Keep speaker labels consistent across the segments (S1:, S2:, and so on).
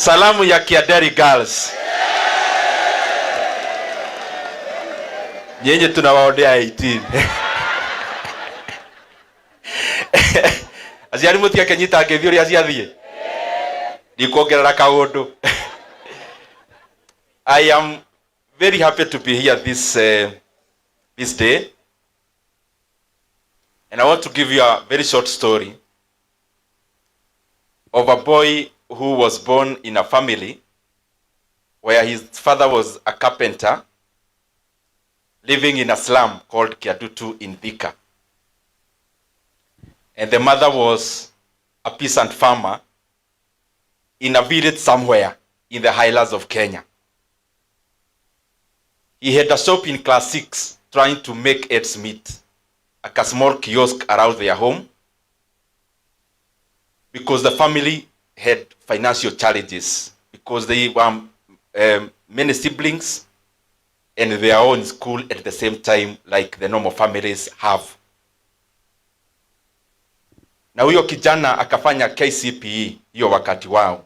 S1: Salamu ya Kiaderi girls. Nyenye tunawaondea 18. Aziari mutia kenyita ngethio aziathie. Ndikuongerera kaundu. I am very happy to be here this day. And I want to give you a very short story of a boy who was born in a family where his father was a carpenter living in a slum called Kiaguthu in Thika. And the mother was a peasant farmer in a village somewhere in the highlands of Kenya. He had a shop in class 6 trying to make ends meet, like a small kiosk around their home, because the family had financial challenges, because they were many siblings and they are all in school at the same time like the normal families have. Na huyo kijana akafanya KCPE hiyo wakati wao,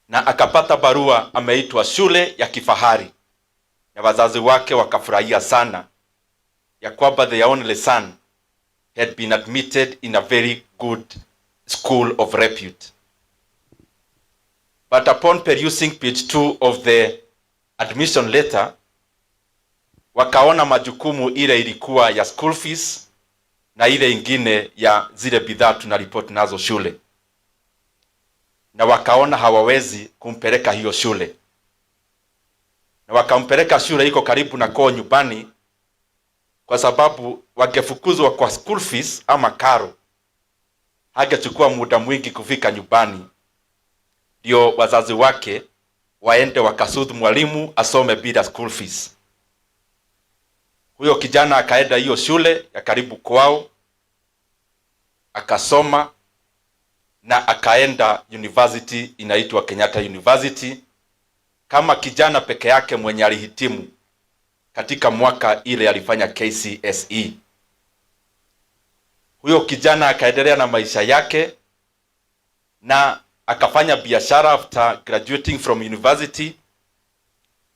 S1: na akapata barua ameitwa shule ya kifahari, na wazazi wake wakafurahia sana ya kwamba their only son had been admitted in a very good school of repute. But upon perusing page 2 of the admission letter, wakaona majukumu ile ilikuwa ya school fees na ile ingine ya zile bidhaa tunaripoti nazo shule, na wakaona hawawezi kumpeleka hiyo shule, na wakampeleka shule iko karibu na kwao nyumbani, kwa sababu wangefukuzwa kwa school fees ama karo hangechukua muda mwingi kufika nyumbani, ndio wazazi wake waende wakasudhu mwalimu asome bila school fees. Huyo kijana akaenda hiyo shule ya karibu kwao, akasoma na akaenda university inaitwa Kenyatta University kama kijana peke yake mwenye alihitimu katika mwaka ile alifanya KCSE. Huyo kijana akaendelea na maisha yake na akafanya biashara after graduating from university,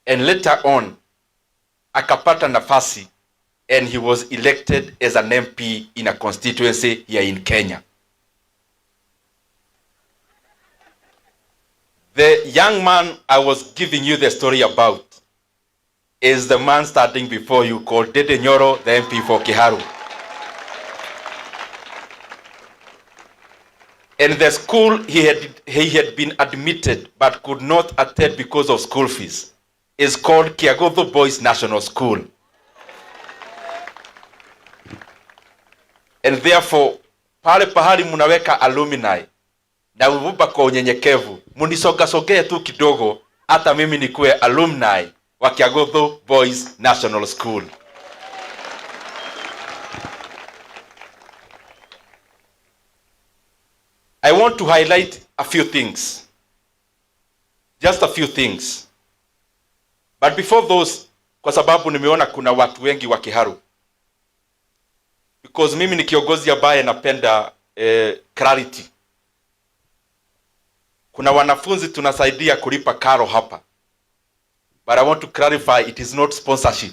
S1: and later on akapata nafasi and he was elected as an MP in a constituency here in Kenya. The young man I was giving you the story about is the man standing before you called Nyoro, the MP for Kiharu. In the school he had been admitted but could not attend because of school fees is called Kiaguthu Boys National School. And therefore, pale pahali munaweka alumni na uvuba kwa unyenyekevu, munisongasogee tu kidogo hata mimi nikuwe alumni wa Kiaguthu Boys National School. I want to highlight a few things. Just a few things. But before those, kwa sababu nimeona kuna watu wengi wa Kiharu, because mimi ni kiongozi ambaye napenda clarity. Kuna wanafunzi tunasaidia kulipa karo hapa, but I want to clarify, it is not sponsorship.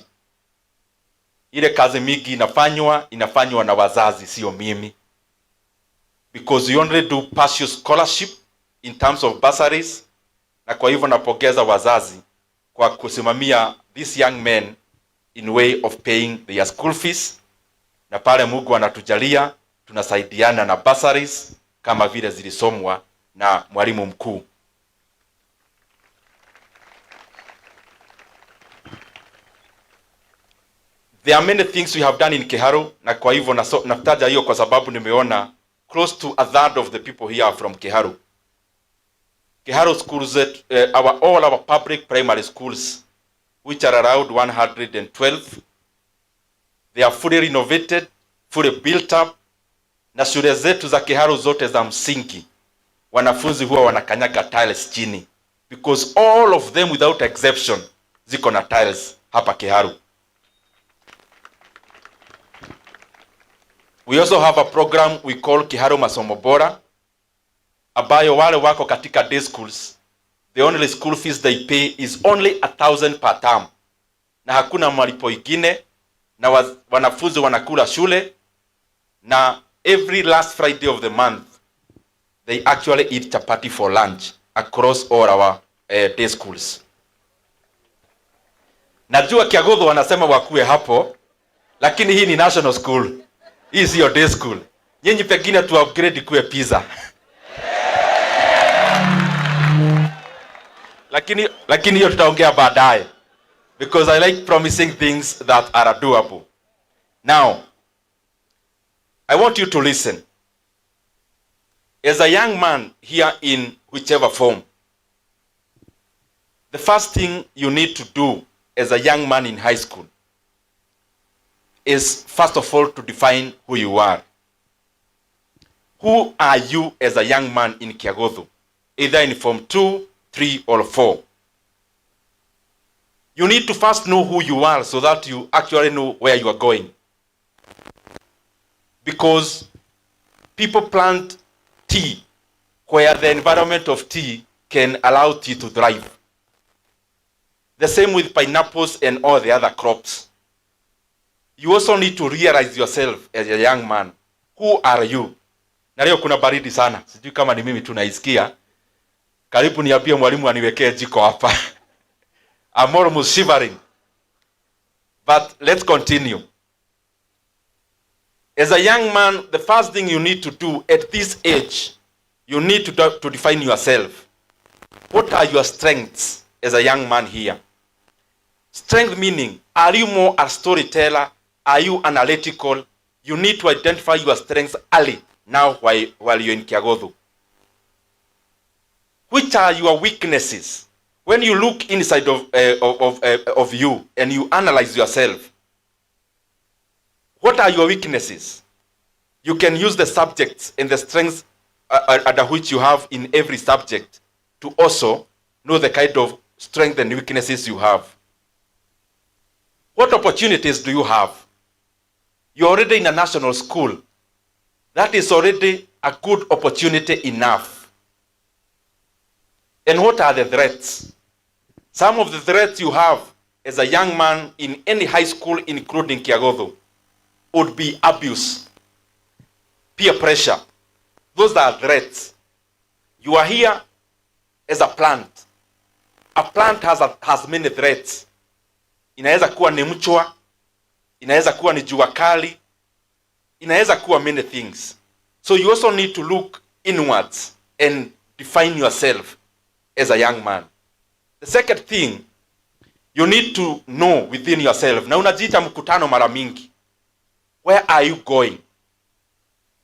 S1: Ile kazi mingi inafanywa na wazazi, sio mimi, because we only do partial scholarship in terms of bursaries, na kwa hivyo napongeza wazazi kwa kusimamia these young men in way of paying their school fees, na pale Mungu anatujalia tunasaidiana na bursaries kama vile zilisomwa na mwalimu mkuu. There are many things we have done in Kiharu, na kwa hivyo nataja hiyo kwa sababu nimeona close to a third of the people here are from Kiharu. Kiharu schools, all our public primary schools, which are around 112, they are fully renovated, fully built up, na shule zetu za Kiharu zote za msingi wanafunzi huwa wanakanyaga tiles chini, because all of them without exception ziko na tiles hapa Kiharu. We also have a program we call Kiharu Masomo Bora, ambayo wale wako katika day schools, the only school fees they pay is only 1,000 per term, na hakuna malipo ingine, na wanafunzi wanakula shule, na every last Friday of the month they actually eat chapati for lunch across all our day schools. Najua Kiaguthu wanasema wakue hapo, lakini hii ni national school. Hii sio day school. Nyinyi pengine tu upgrade kuwe pizza. Lakini hiyo tutaongea baadaye, because I like promising things that are doable. Now, I want you to listen. As a young man here in whichever form, the first thing you need to do as a young man in high school is, first of all, to define who you are. Who are you as a young man in Kiaguthu, either in Form 2, 3, or 4? You need to first know who you are so that you actually know where you are going. Because people plant tea where the environment of tea can allow tea to thrive. The same with pineapples and all the other crops. You also need to realize yourself as a young man. Who are you? Na leo kuna baridi sana. Sijui kama ni mimi tu naisikia. Karibu niambie mwalimu aniwekee jiko hapa. I'm almost shivering. But let's continue. As a young man, the first thing you need to do at this age, you need to define yourself. What are your strengths as a young man here? Strength meaning, are you more a storyteller? Are you analytical? You need to identify your strengths early, now while you're in Kiaguthu. Which are your weaknesses? When you look inside of you and you analyze yourself, what are your weaknesses? You can use the subjects and the strengths under which you have in every subject to also know the kind of strengths and weaknesses you have. What opportunities do you have? You're already in a national school. That is already a good opportunity enough. And what are the threats? Some of the threats you have as a young man in any high school, including Kiaguthu, would be abuse, peer pressure. Those are threats. You are here as a plant. A plant has many threats. Inaweza kuwa ni mchwa, inaweza kuwa ni jua kali, inaweza kuwa many things. So you also need to look inwards and define yourself as a young man. The second thing, you need to know within yourself. Na unajiita mkutano mara mingi. Where are you going?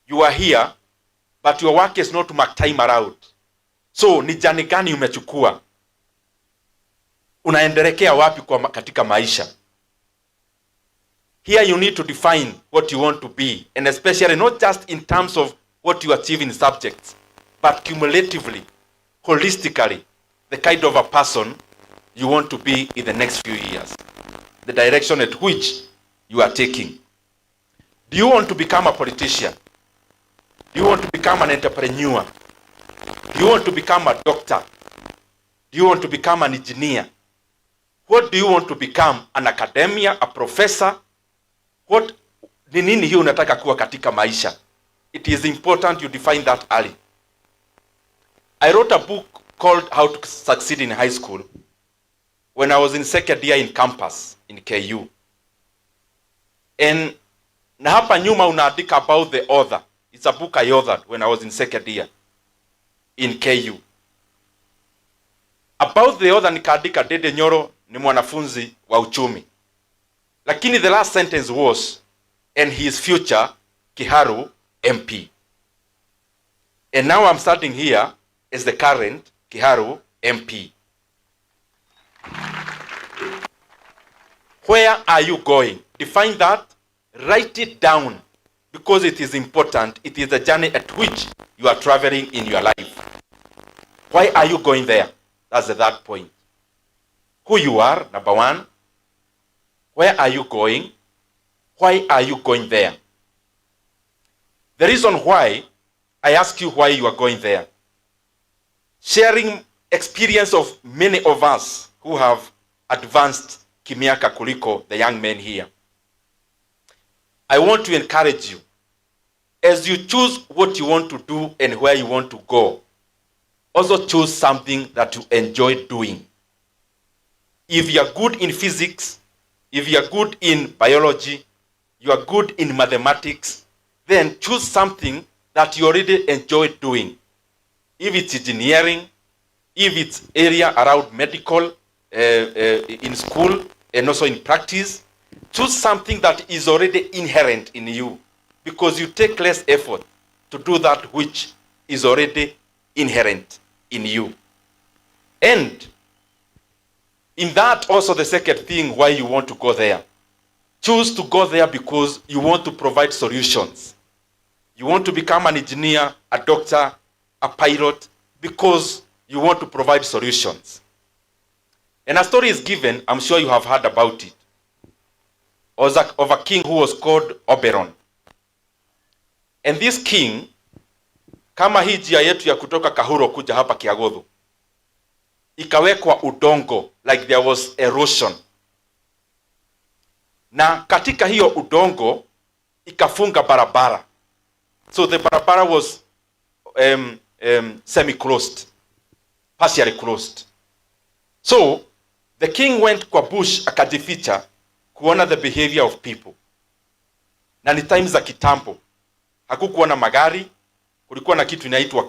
S1: You are here, but your work is not to mark time around. So, ni jani gani umechukua? Unaendelekea wapi katika maisha? Here you need to define what you want to be, and especially not just in terms of what you achieve in subjects, but cumulatively, holistically, the kind of a person you want to be in the next few years, the direction at which you are taking. Do you want to become a politician? Do you want to become an entrepreneur? Do you want to become a doctor? Do you want to become an engineer? What do you want to become? An academia, a professor? What ni nini hiyo unataka kuwa katika maisha? It is important you define that early. I wrote a book called How to Succeed in High School when I was in second year in campus in KU. And na hapa nyuma unaandika about the author. It's a book I authored when I was in second year in KU. About the author nikaandika Dede Nyoro ni mwanafunzi wa uchumi. Lakini the last sentence was, and his future, Kiharu, MP. And now I'm starting here as the current Kiharu, MP. Where are you going? Define that, write it down, because it is important. It is the journey at which you are traveling in your life. Why are you going there? That's the third point. Who you are, number one. Where are you going? Why are you going there? The reason why I ask you why you are going there sharing experience of many of us who have advanced kimiaka kuliko the young men here. I want to encourage you, as you choose what you want to do and where you want to go, also choose something that you enjoy doing. If you are good in physics, if you are good in biology, you are good in mathematics, then choose something that you already enjoy doing. If it's engineering, if it's area around medical, in school and also in practice, choose something that is already inherent in you, because you take less effort to do that which is already inherent in you. And in that also the second thing why you want to go there. Choose to go there because you want to provide solutions. You want to become an engineer, a doctor, a pilot, because you want to provide solutions. And a story is given, I'm sure you have heard about it, of a king who was called Oberon. And this king, kama hii njia yetu ya kutoka Kahuro kuja hapa Kiaguthu, ikawekwa udongo, like there was erosion. Na katika hiyo udongo, ikafunga barabara. So the barabara was semi-closed, partially closed. So the king went kwa bush akajificha kuona the behavior of people. Na ni times za kitambo. Hakukuwa na magari, kulikuwa na kitu inaitwa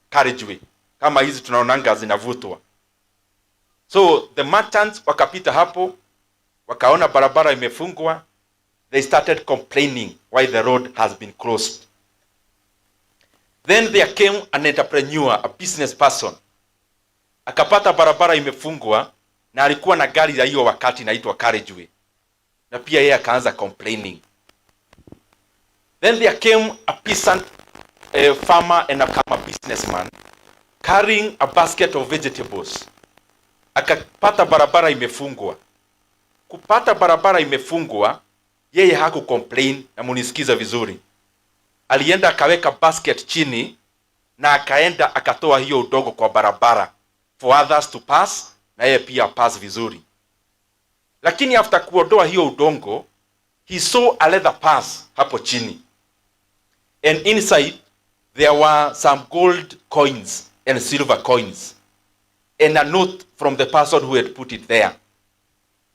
S1: carriageway. Kama hizi tunaonanga zinavutwa. So the merchants wakapita hapo, wakaona barabara imefungwa, they started complaining why the road has been closed. Then there came an entrepreneur, a business person. Akapata barabara imefungwa na alikuwa na gari ya hiyo wakati inaitwa carriageway. Na pia yeye akaanza complaining. Then there came a peasant, a farmer and a businessman carrying a basket of vegetables. Akapata barabara imefungwa. Kupata barabara imefungwa, yeye haku complain, na munisikiza vizuri. Alienda akaweka basket chini na akaenda akatoa hiyo udongo kwa barabara for others to pass, na yeye pia pass vizuri. Lakini after kuondoa hiyo udongo, he saw a leather purse hapo chini. And inside there were some gold coins and silver coins and a note from the person who had put it there.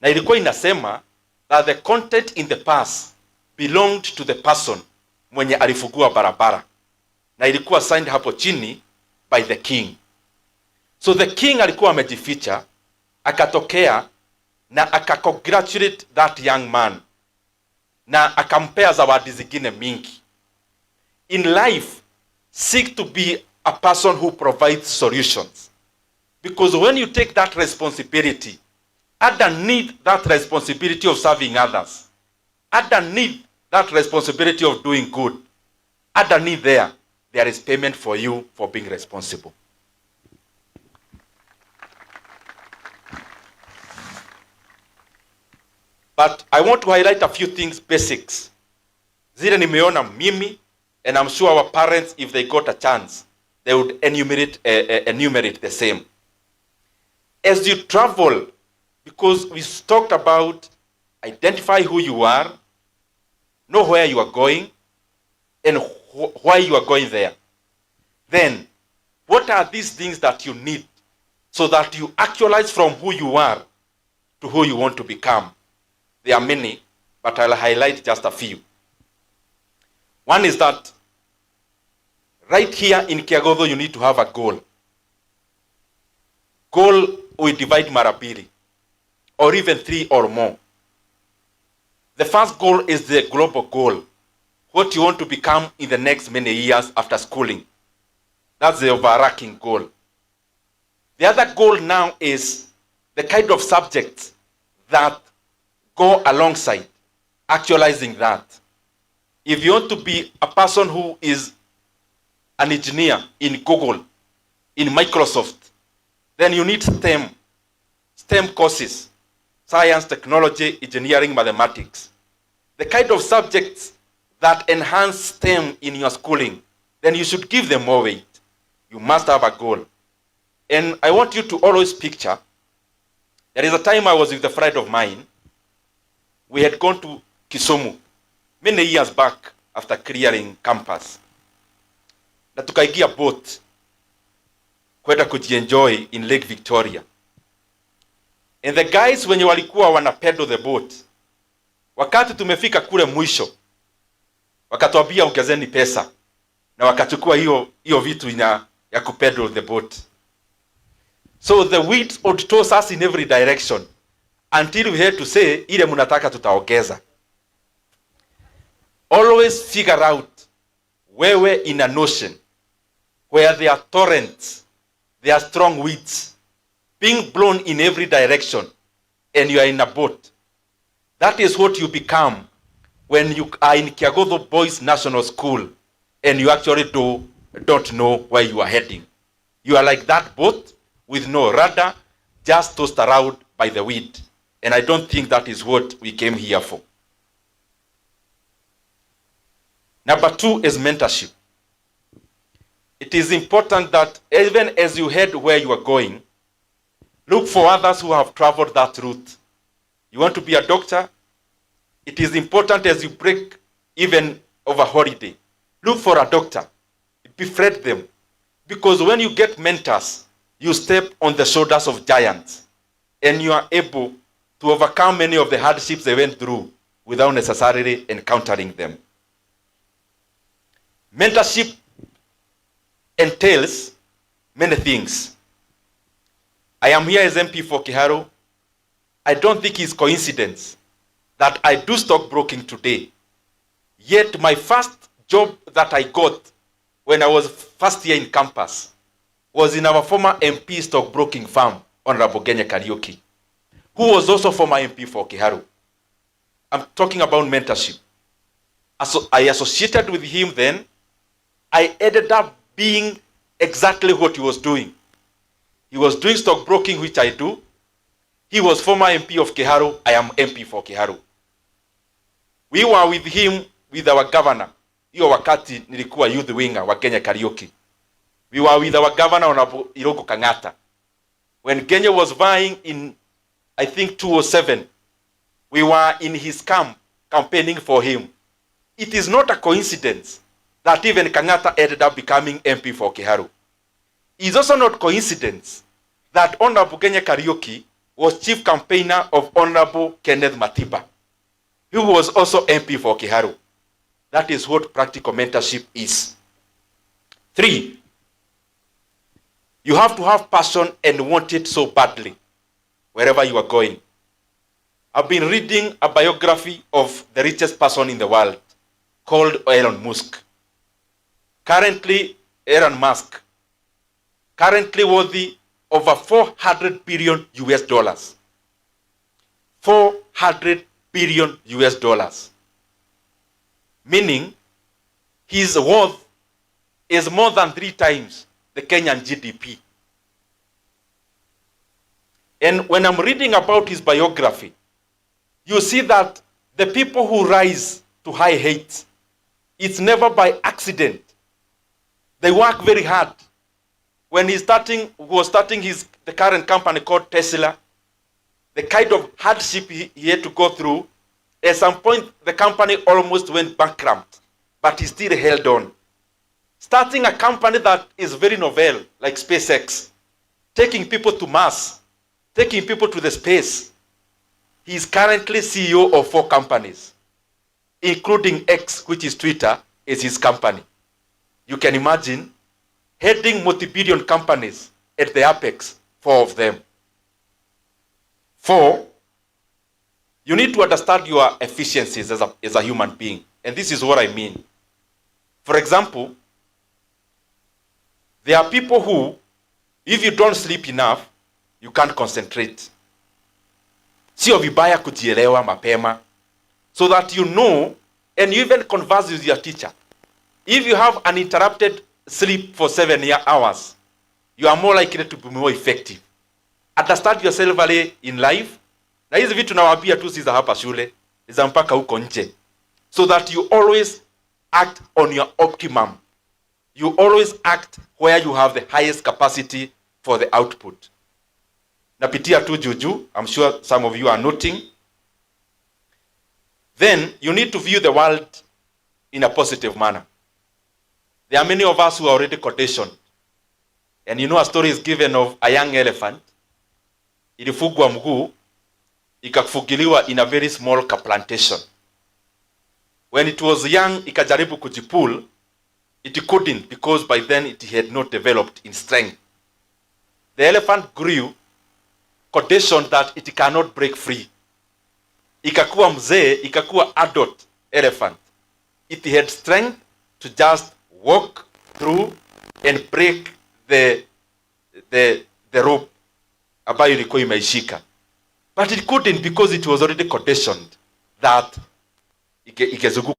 S1: Na ilikuwa inasema that the content in the purse belonged to the person mwenye alifungua barabara. Na ilikuwa signed hapo chini by the king. So the king alikuwa amejificha, akatokea na akacongratulate that young man. Na akampea zawadi zingine mingi. In life, seek to be a person who provides solutions. Because when you take that responsibility, underneath that responsibility of serving others, underneath that responsibility of doing good, underneath there is payment for you for being responsible. But I want to highlight a few things, basics. Zile nimeona mimi, and I'm sure our parents, if they got a chance, they would enumerate the same. As you travel, because we talked about identify who you are, know where you are going, and why you are going there. Then, what are these things that you need so that you actualize from who you are to who you want to become? There are many, but I'll highlight just a few. One is that right here in Kiaguthu, you need to have a goal. Goal we divide marabiri, or even 3 or more. The first goal is the global goal. What you want to become in the next many years after schooling. That's the overarching goal. The other goal now is the kind of subjects that go alongside actualizing that. If you want to be a person who is an engineer in Google, in Microsoft, then you need STEM courses, science, technology, engineering, mathematics. The kind of subjects that enhance STEM in your schooling, then you should give them more weight. You must have a goal. And I want you to always picture, there is a time I was with a friend of mine. We had gone to Kisumu many years back after clearing campus. Na tukaigia boat kwenda kujienjoy in Lake Victoria. And the guys wenye walikuwa wana pedal the boat, wakati tumefika kule mwisho, wakatuambia ongezeni pesa, na wakachukua hiyo vitu ya kupedal the boat. So the winds would toss us in every direction until we had to say, ile mnataka tutaongeza. Always figure out, wewe in an ocean where there are torrents, there are strong winds being blown in every direction, and you are in a boat. That is what you become when you are in Kiaguthu Boys National School and you actually don't know where you are heading. You are like that boat with no rudder, just tossed around by the wind. And I don't think that is what we came here for. Number 2 is mentorship. It is important that even as you head where you are going, look for others who have traveled that route. You want to be a doctor? It is important as you break even over holiday, look for a doctor, befriend them. Because when you get mentors, you step on the shoulders of giants, and you are able to overcome many of the hardships they went through without necessarily encountering them. Mentorship entails many things. I am here as MP for Kiharu. I don't think it's coincidence that I do stockbroking today. Yet my first job that I got when I was first year in campus was in our former MP stockbroking firm, Honorable Kiharu, who was also former MP for Kiharu. I'm talking about mentorship. I associated with him then. I ended up being exactly what he was doing. He was doing stockbroking, which I do. He was former MP of Kiharu. I am MP for Kiharu. We were with him, with our governor. Hiyo wakati nilikuwa youth winger wa Kenya Karaoke. We were with our governor on Iroko Kangata. When Kenya was vying in, I think 2007, we were in his camp campaigning for him. It is not a coincidence that even Kangata ended up becoming MP for Kiharu. It is also not coincidence that Honorable Kenya Karaoke was chief campaigner of Honorable Kenneth Matiba, who was also MP for Kiharu. That is what practical mentorship is. 3, you have to have passion and want it so badly wherever you are going. I've been reading a biography of the richest person in the world called Elon Musk. Currently worthy over 400 billion US dollars. 400 billion US dollars. Meaning his worth is more than 3 times the Kenyan GDP. And when I'm reading about his biography, you see that the people who rise to high heights, it's never by accident. They work very hard. When he was starting the current company called Tesla, the kind of hardship he had to go through, at some point the company almost went bankrupt, but he still held on. Starting a company that is very novel, like SpaceX, taking people to Mars, taking people to the space. He is currently CEO of 4 companies, including X, which is Twitter, is his company. You can imagine heading multi-billion companies at the apex, 4 of them. 4, you need to understand your efficiencies as a human being. And this is what I mean. For example, there are people who, if you don't sleep enough, you can't concentrate. Sio vibaya kujielewa mapema, so that you know, and you even converse with your teacher. If you have uninterrupted sleep for 7 hours, you are more likely to be more effective. Understand yourself early in life. Na hizi vitu nawaambia tu si za hapa shule, ni za mpaka huko nje. So that you always act on your optimum. You always act where you have the highest capacity for the output. Napitia tu juju, I'm sure some of you are noting. Then you need to view the world in a positive manner. There are many of us who are already conditioned. And you know, a story is given of a young elephant. Ilifugwa mguu, ikafugiliwa in a very small plantation. When it was young, ikajaribu kujipull, it couldn't, because by then it had not developed in strength. The elephant grew, conditioned that it cannot break free. Ikakuwa mzee, ikakuwa adult elephant. It had strength to just walk through and break the rope ambayo ilikuwa imeishika. But it couldn't, because it was already conditioned that ikazunguka.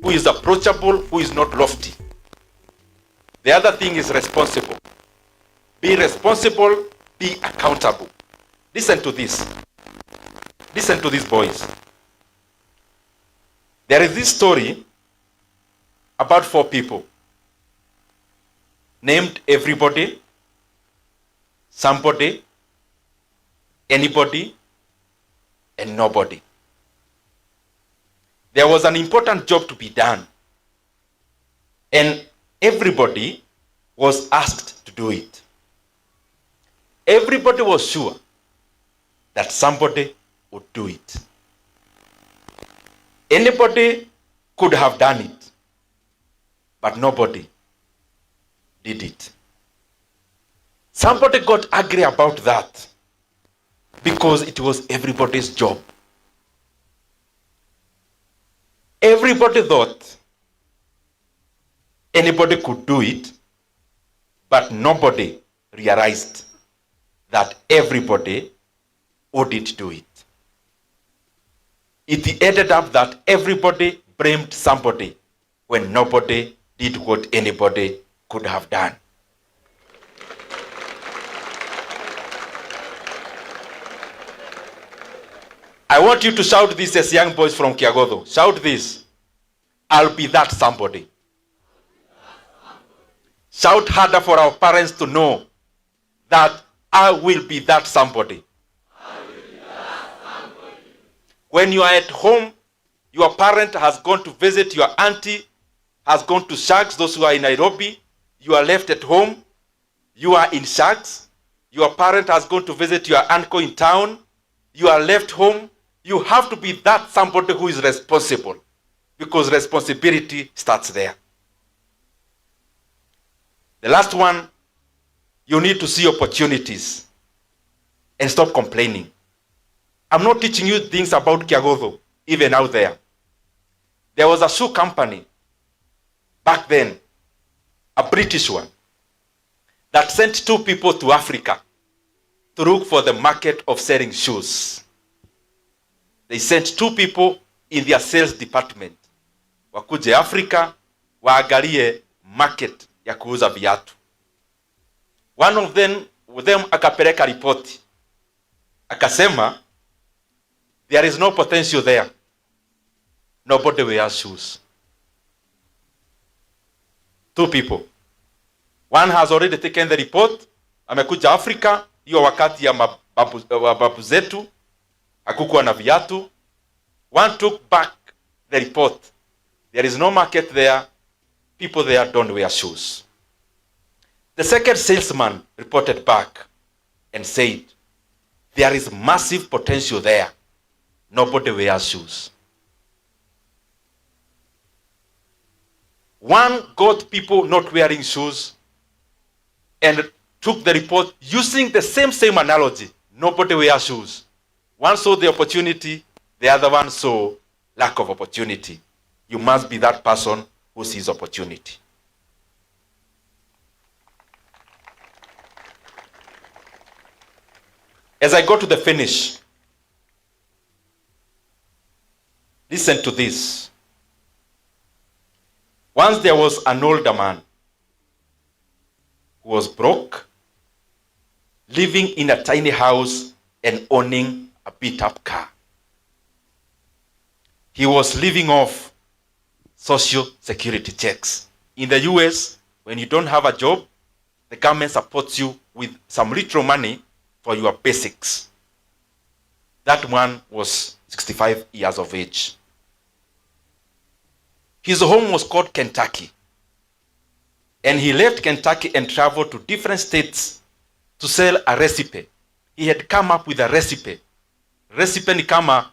S1: Who is approachable, who is not lofty. The other thing is responsible. Be responsible, be accountable. Listen to this. Listen to these boys. There is this story about 4 people named everybody, somebody, anybody, and nobody. There was an important job to be done, and everybody was asked to do it. Everybody was sure that somebody would do it. Anybody could have done it, but nobody did it. Somebody got angry about that because it was everybody's job. Everybody thought anybody could do it, but nobody realized that everybody wouldn't do it. It ended up that everybody blamed somebody when nobody did what anybody could have done. I want you to shout this as young boys from Kiaguthu. Shout this. I'll be that somebody. Shout harder for our parents to know that I will be that somebody. I will be that somebody. When you are at home, your parent has gone to visit, your auntie has gone to Sharks, those who are in Nairobi, you are left at home, you are in Sharks, your parent has gone to visit your uncle in town, you are left home. You have to be that somebody who is responsible, because responsibility starts there. The last one, you need to see opportunities and stop complaining. I'm not teaching you things about Kiaguthu, even out there. There was a shoe company back then, a British one, that sent 2 people to Africa to look for the market of selling shoes. They sent 2 people in their sales department. Wakuje Africa, waangalie market ya kuuza viatu. One of them akapeleka ripoti. Akasema, there is no potential there. Nobody wears shoes. 2 people. One has already taken the report, amekuja Afrika, hiyo wakati ya mababu zetu, hakukuwa na viatu. One took back the report. There is no market there. People there don't wear shoes. The second salesman reported back and said, there is massive potential there. Nobody wears shoes. One got people not wearing shoes and took the report using the same analogy. Nobody wears shoes. One saw the opportunity, the other one saw lack of opportunity. You must be that person who sees opportunity. As I go to the finish, listen to this. Once there was an older man who was broke, living in a tiny house and owning a beat-up car. He was living off social security checks. In the US, when you don't have a job, the government supports you with some little money for your basics. That man was 65 years of age. His home was called Kentucky. And he left Kentucky and traveled to different states to sell a recipe. He had come up with a recipe. Recipe ni kama,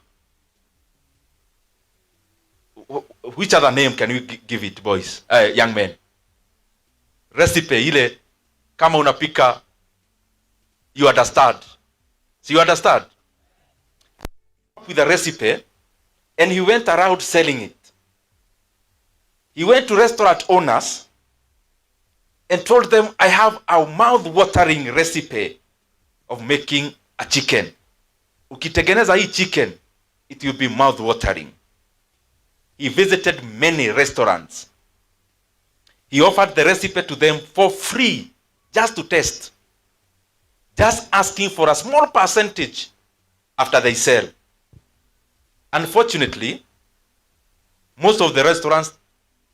S1: which other name can you give it, boys, young men? Recipe ile kama unapika, you understand. So you understand? With a recipe, and he went around selling it. He went to restaurant owners and told them, I have a mouth-watering recipe of making a chicken. Ukitengeneza hii chicken, it will be mouth-watering. He visited many restaurants. He offered the recipe to them for free, just to test. Just asking for a small percentage after they sell. Unfortunately, most of the restaurants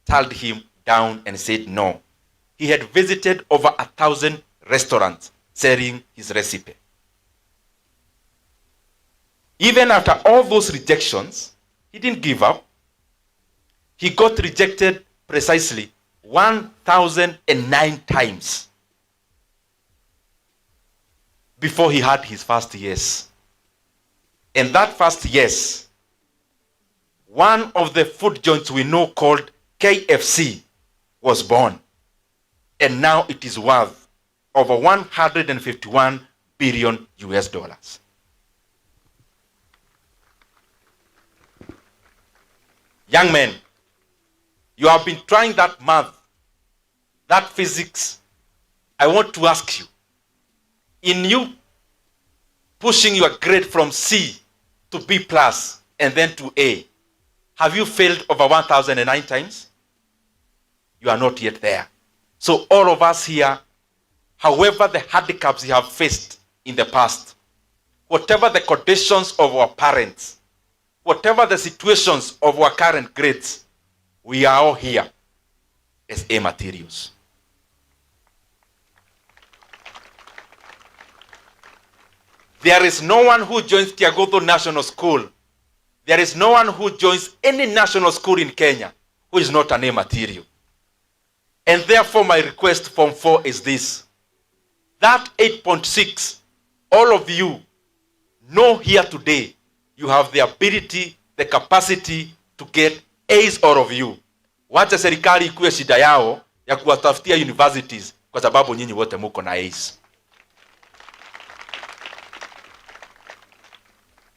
S1: turned him down and said no. He had visited over 1,000 restaurants selling his recipe. Even after all those rejections, he didn't give up. He got rejected precisely 1,009 times before he had his first yes. And that first yes, one of the food joints we know called KFC was born. And now it is worth over 151 billion US dollars. Young men, you have been trying that math, that physics. I want to ask you, in you pushing your grade from C to B plus and then to A, have you failed over 1,009 times? You are not yet there. So all of us here, however the handicaps you have faced in the past, whatever the conditions of our parents, whatever the situations of our current grades, we are all here as A materials. There is no one who joins Kiaguthu National School. There is no one who joins any national school in Kenya who is not an A material. And therefore my request Form 4 is this. That 8.6, all of you know here today, you have the ability, the capacity to get A's, all of you. Wacha serikali ikuwe shida yao ya kuwatafutia universities kwa sababu nyinyi wote muko na A's.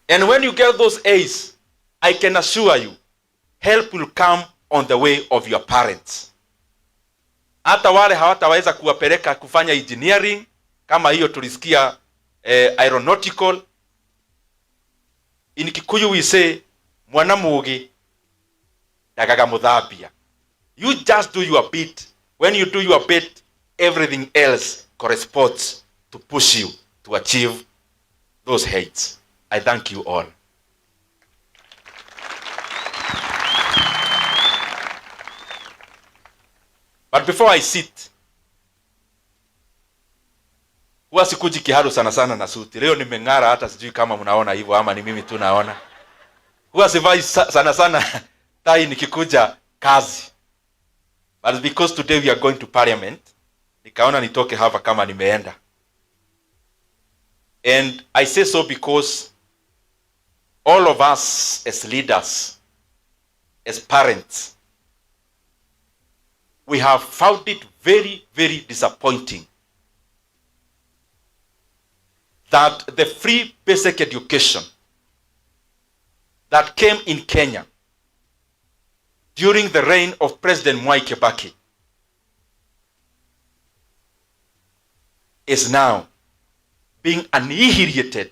S1: And when you get those A's, I can assure you, help will come on the way of your parents. Hata wale hawataweza kuwapeleka kufanya engineering, kama hiyo tulisikia aeronautical. In Kikuyu we say, mwana mugi dagaga mudhabia. You just do your bit. When you do your bit, everything else corresponds to push you to achieve those heights. I thank you all. But before I sit, huwa sikuji Kiharu sana sana na suti. Leo nimeng'ara, hata sijui kama mnaona hivyo ama ni mimi tu naona. Huwa sivai sana sana tai nikikuja kazi. But because today we are going to parliament, nikaona nitoke hapa kama nimeenda. And I say so because all of us as leaders, as parents, we have found it very, very disappointing that the free basic education that came in Kenya during the reign of President Mwai Kibaki is now being annihilated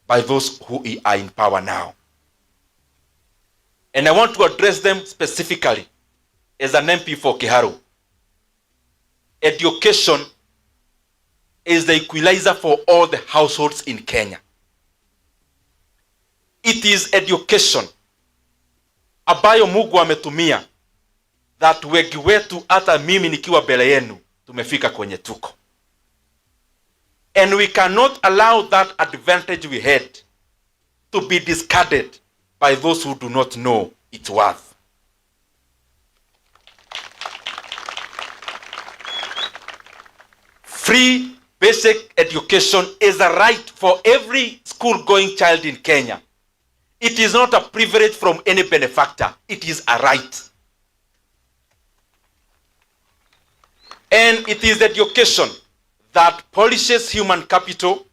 S1: by those who are in power now. And I want to address them specifically as an MP for Kiharu. Education is the equalizer for all the households in Kenya. It is education ambayo Mungu ametumia that wengi wetu hata mimi nikiwa mbele yenu tumefika kwenye tuko. And we cannot allow that advantage we had to be discarded by those who do not know its worth. Free basic education is a right for every school-going child in Kenya. It is not a privilege from any benefactor. It is a right. And it is education that polishes human capital,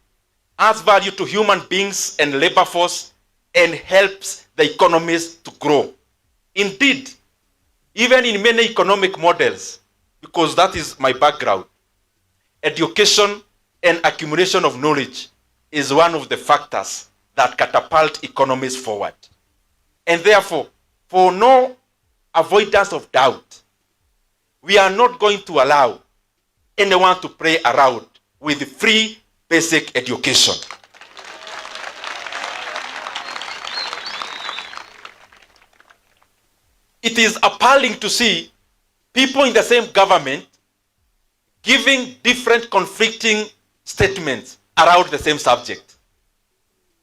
S1: adds value to human beings and labor force, and helps the economies to grow. Indeed, even in many economic models, because that is my background, education and accumulation of knowledge is one of the factors that catapult economies forward. And therefore, for no avoidance of doubt, we are not going to allow anyone to play around with free basic education. It is appalling to see people in the same government giving different conflicting statements around the same subject.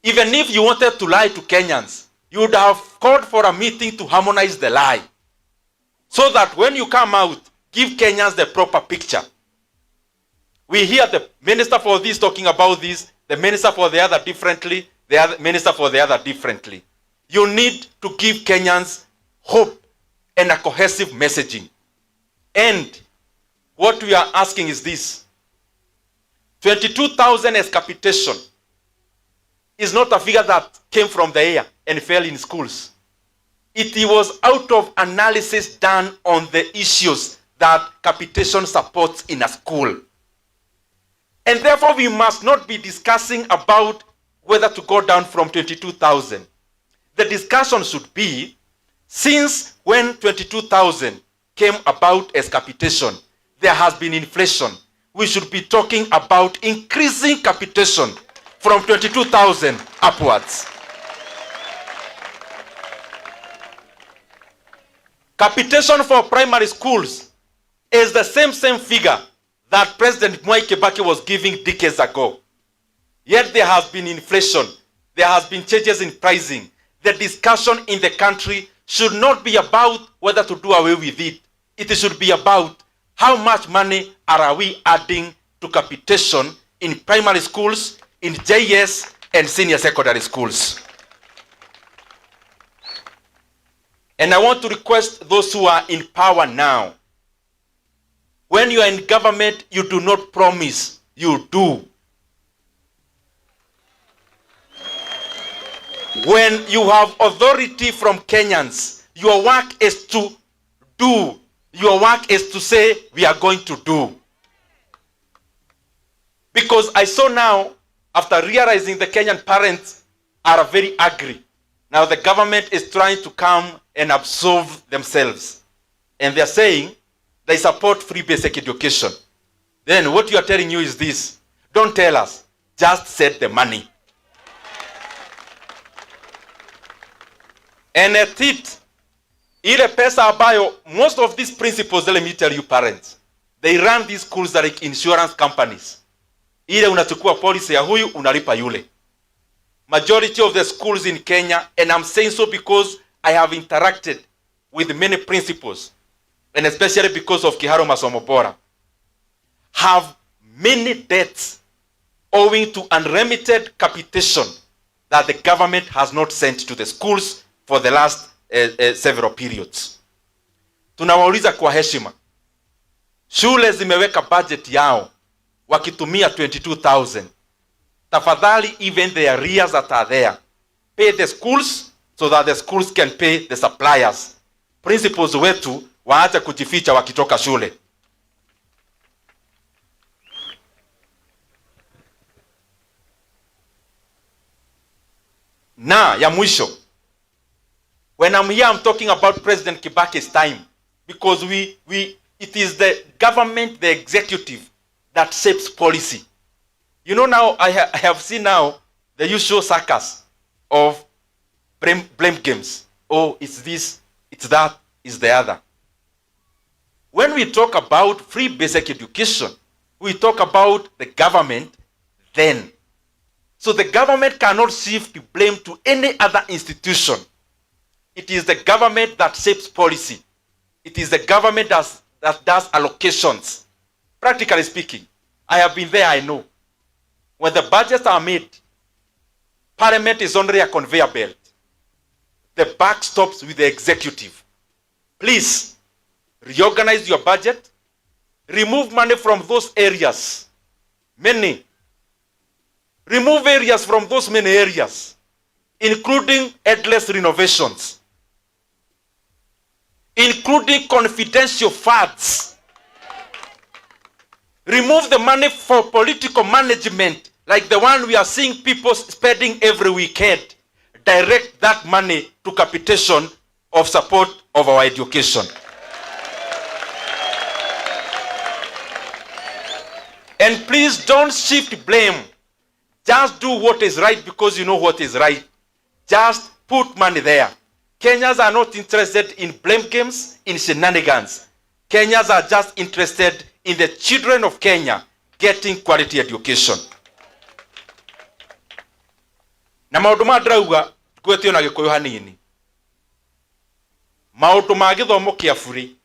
S1: Even if you wanted to lie to Kenyans, you would have called for a meeting to harmonize the lie, so that when you come out, give Kenyans the proper picture. We hear the minister for this talking about this, the minister for the other differently, the other minister for the other differently. You need to give Kenyans hope and a cohesive messaging. And what we are asking is this: 22,000 as capitation is not a figure that came from the air and fell in schools. It was out of analysis done on the issues that capitation supports in a school. And therefore, we must not be discussing about whether to go down from 22,000. The discussion should be, since when 22,000 came about as capitation, there has been inflation. We should be talking about increasing capitation from 22,000 upwards. Capitation for primary schools is the same figure that President Mwai Kibaki was giving decades ago. Yet there has been inflation. There has been changes in pricing. The discussion in the country should not be about whether to do away with it. It should be about how much money are we adding to capitation in primary schools, in JS and senior secondary schools. And I want to request those who are in power now, when you are in government, you do not promise, you do. When you have authority from Kenyans, your work is to do. Your work is to say, we are going to do. Because I saw now, after realizing the Kenyan parents are very angry, now the government is trying to come and absolve themselves. And they're saying they support free basic education. Then what you are telling you is this: don't tell us, just set the money. And at it, Ile pesa ambayo most of these principals, let me tell you parents, they run these schools like insurance companies. Ile unachukua policy ya huyu unalipa yule. Majority of the schools in Kenya, and I'm saying so because I have interacted with many principals, and especially because of Kiharu Masomo Bora, have many debts owing to unremitted capitation that the government has not sent to the schools for the last several periods. Tunawauliza kwa heshima, shule zimeweka budget yao wakitumia 22,000. Tafadhali, even the arrears that are there, pay the schools so that the schools can pay the suppliers. Principals wetu waache kujificha wakitoka shule. Na ya mwisho, when I'm here, I'm talking about President Kibaki's time, because it is the government, the executive, that shapes policy. You know, now I have seen now the usual circus of blame games. Oh, it's this, it's that, it's the other. When we talk about free basic education, we talk about the government then. So the government cannot shift the blame to any other institution. It is the government that shapes policy. It is the government that does allocations. Practically speaking, I have been there, I know. When the budgets are made, Parliament is only a conveyor belt. The buck stops with the executive. Please, reorganize your budget. Remove money from those areas. Many. Remove areas from those many areas, including endless renovations, including confidential funds. Remove the money for political management, like the one we are seeing people spending every weekend. Direct that money to capitation of support of our education. And please don't shift blame. Just do what is right because you know what is right. Just put money there. Kenyans are not interested in blame games, in shenanigans. Kenyans are just interested in the children of Kenya getting quality education. Na maundu ma drauga gwetio na gikuyu hanini. Maundu ma githomo kia buri.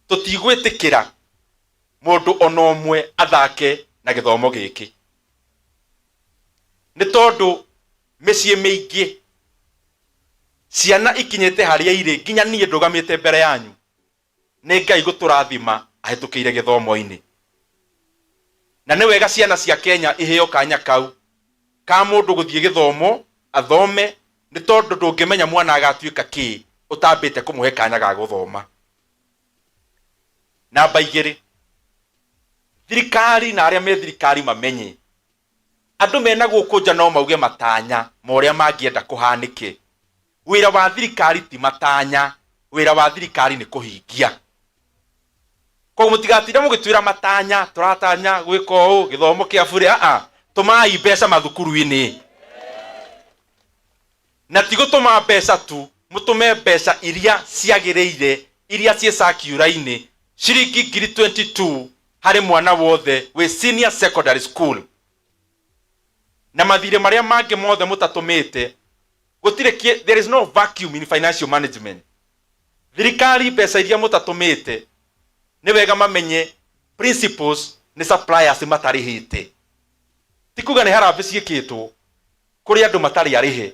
S1: Tutigwitikira mundu ona omwe athake na githomo giki. Ni tondu micie miingi ciana ikinyete haria iri nginya nie ndugamite mbere yanyu ni Ngai guturathima ahetukire githomo-ini. Na ni wega ciana cia Kenya iheo kanya kau ka mundu guthie githomo athome, ni tondu ndungimenya mwana agatuika ki utambite kumuhe kanya ga guthoma. Namba 2, thirikari na aria me thirikari mamenye andu mena gukunja no mauge matanya moria mangienda kuhanike. Wira wa thirikari ti matanya, wira wa thirikari ni kuhingia. Kwa mutigatira mugitwira matanya, turatanya gwika uu githomo kia buri. Tumai mbeca mathukuru-ini. Na tigutuma mbeca tu, mutume mbeca iria ciagiriire, iria cie circular-ini, ciringi 22 hari mwana wothe we senior secondary school. Na mathire maria mangi mothe mutatumite, gutire there is no vacuum in financial management. Thirikari mbeca iria mutatumite ni wega mamenye principles ni suppliers matarihite. Tikuga ni harambe ciikitwo kuri andu matari arihe.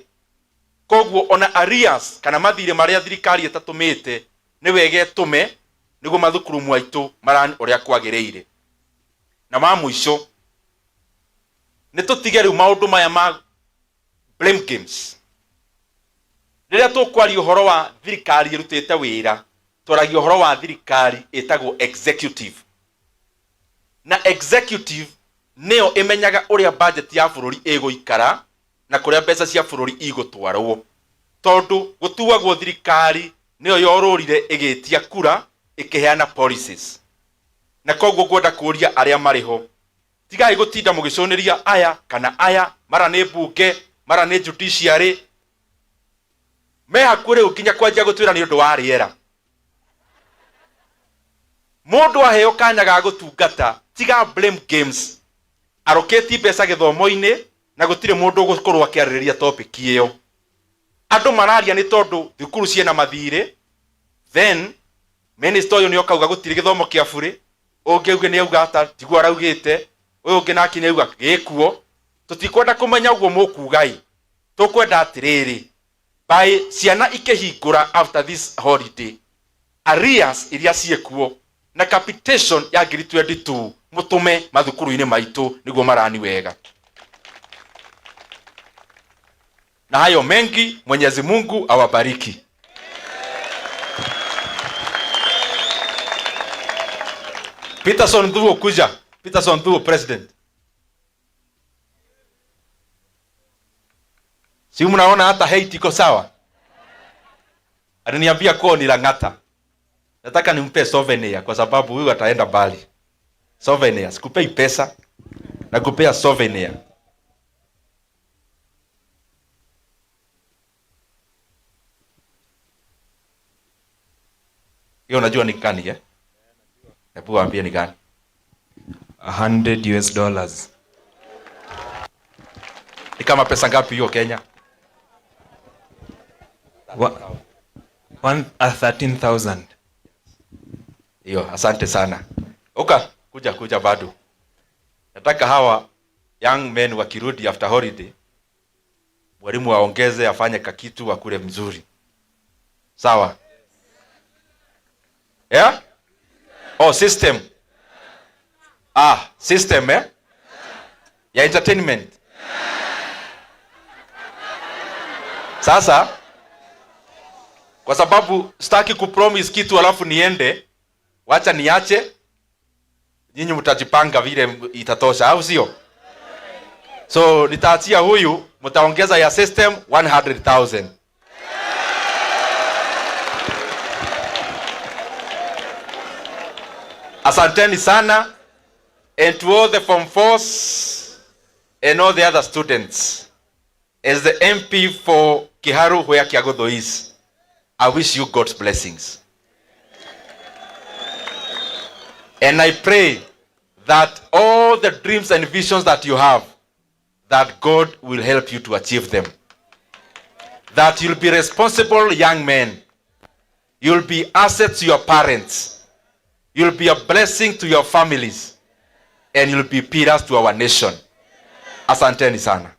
S1: Koguo ona arrears kana mathire maria thirikari itatumite ni wega tume niguo mathukuru mwaitu marani uria kwagiriire. Na ma mwisho ni tutige riu maundu maya ma blame games. Riria tukwari uhoro wa thirikari irutite wira, twaragia uhoro wa thirikari etagwo executive. Na executive neo imenyaga uria budget ya bururi iguikara na kuria mbeca cia bururi igutwarwo. Tondu gutuagwo thirikari neo yorurire igitia kura ikiheana policies. Na koguo gwenda kuria aria mariho, tigai gutinda mugicuniria aya kana aya, mara ni bunge, mara ni judiciary. me hakure ukinya kwanja gutwira ni undu wa riera. Mundu aheo kanya ga gutungata tiga blame games. Aroketi pesa githomo-ini na gutire mundu gukorwo akiaririria topic iyo. Andu mararia ni tondu thukuru ciena mathire, then minister uyu ni okauga gutire githomo kia bure, ungi uge ni auga ata tigwa raugite, uyu ungi naki ni auga gikuo. Tutikwenda kumenya uguo mukugai, tukwenda atiriri by ciana ikihingura after this holiday, arrears iria ciekuo na capitation ya ngiri 22 mutume mathukuru-ini maitu niguo marani wega. Na hayo mengi, Mwenyezi Mungu awabariki. Peterson Thuo kuja. Peterson Thuo president. Si mnaona hata hate iko sawa? Aliniambia kwa ni Lang'ata. Nataka nimpe souvenir kwa sababu huyu ataenda Bali. Souvenir, sikupei pesa, nakupea souvenir. Hiyo unajua ni gani eh? Hebu waambie ni gani?
S2: $100.
S1: Ni kama pesa ngapi hiyo Kenya?
S2: 13,000.
S1: Hiyo, asante sana. Kuja bado. Nataka hawa young men wakirudi after holiday, mwalimu waongeze afanye kakitu wakule mzuri. Sawa? Yeah? Oh, system. System ya entertainment. Sasa kwa sababu sitaki kupromise kitu alafu niende, wacha niache, nyinyi mtajipanga vile itatosha, au sio? So nitaachia huyu, mtaongeza ya system 100,000. Asanteni sana, and to all the Form 4s and all the other students, as the MP for Kiharu where Kiaguthu is, I wish you God's blessings. And I pray that all the dreams and visions that you have, that God will help you to achieve them. That you'll be responsible young men. You'll be assets to your parents. You'll be a blessing to your families. And you'll be pillars to our nation. Asanteni sana.